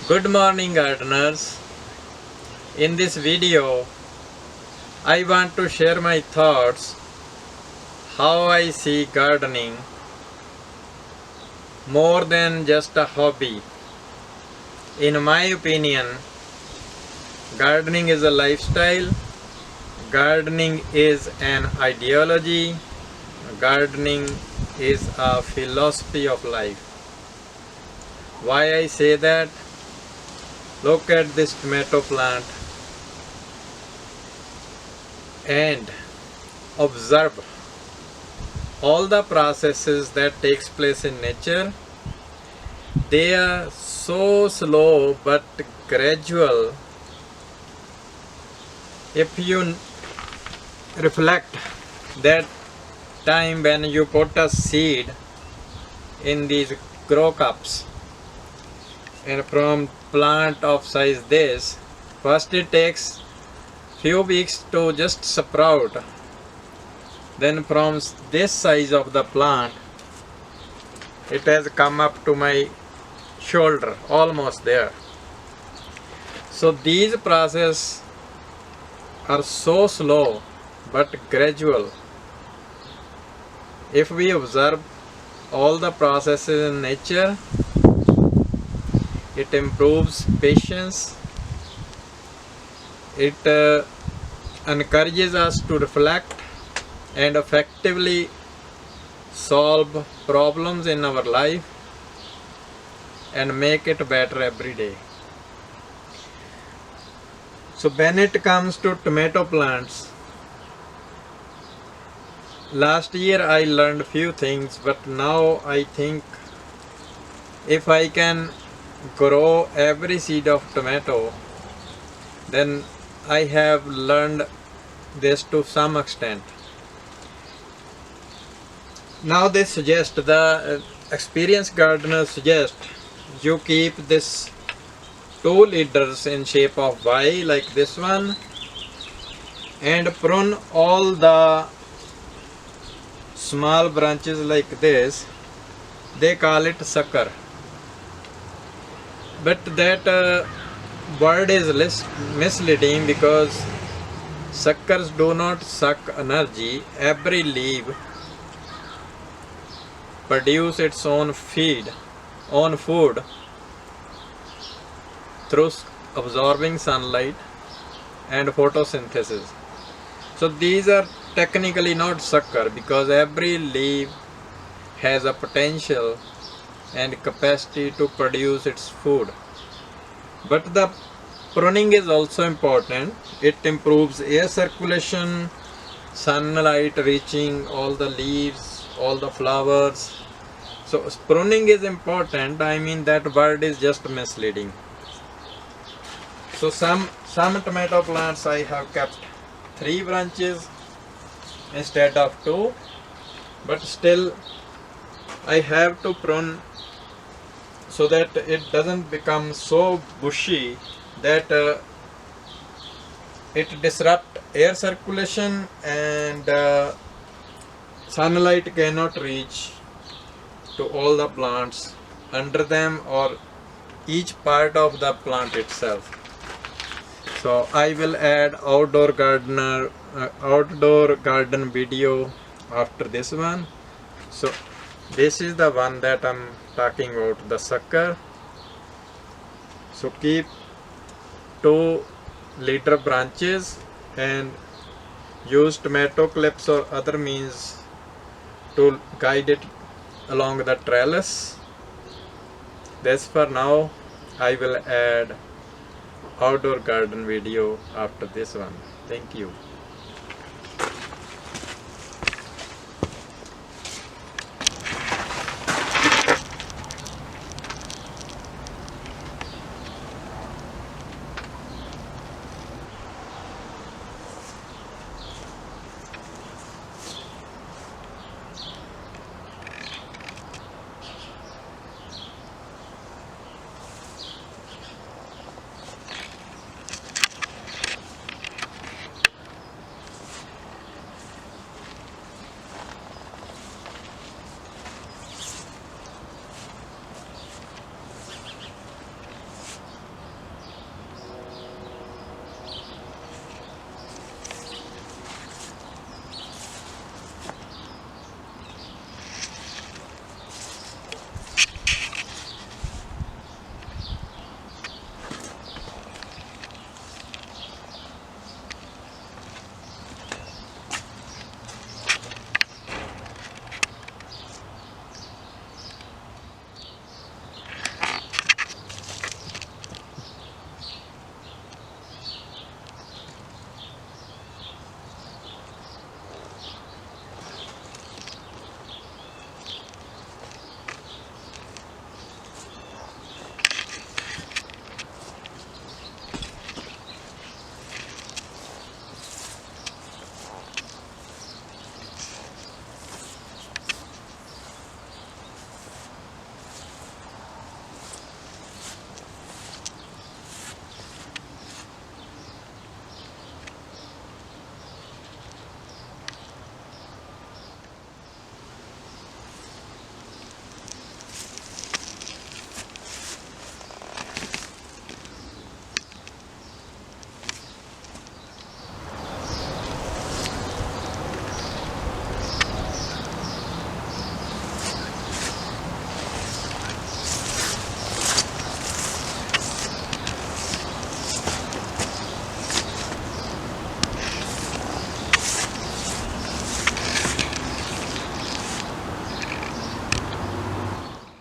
Good morning, gardeners. In this video I want to share my thoughts how I see gardening more than just a hobby. In my opinion, gardening is a lifestyle, gardening is an ideology, gardening is a philosophy of life. Why I say that? Look at this tomato plant and observe all the processes that takes place in nature. They are so slow but gradual. If you reflect that time when you put a seed in these grow cups, and from plant of size this, first it takes few weeks to just sprout. Then from this size of the plant, it has come up to my shoulder, almost there. So these processes are so slow but gradual. If we observe all the processes in nature, it improves patience. It encourages us to reflect and effectively solve problems in our life and make it better every day. So when it comes to tomato plants, last year I learned few things, but now I think if I can grow every seed of tomato, then I have learned this to some extent. Now they suggest, the experienced gardeners suggest, you keep this 2 leaders in shape of Y like this one and prune all the small branches like this. They call it sucker. But that word is misleading, because suckers do not suck energy. Every leaf produces its own food through absorbing sunlight and photosynthesis. So these are technically not sucker, because every leaf has a potential and capacity to produce its food. But the pruning is also important. It improves air circulation, sunlight reaching all the leaves, all the flowers. So pruning is important. I mean, that word is just misleading. So some tomato plants I have kept 3 branches instead of 2, but still I have to prune so that it doesn't become so bushy that it disrupts air circulation and sunlight cannot reach to all the plants under them or each part of the plant itself. So I will add outdoor garden video after this one. So this is the one that I'm talking about, the sucker. So keep 2 leader branches and use tomato clips or other means to guide it along the trellis. That's for now. I will add outdoor garden video after this one. Thank you.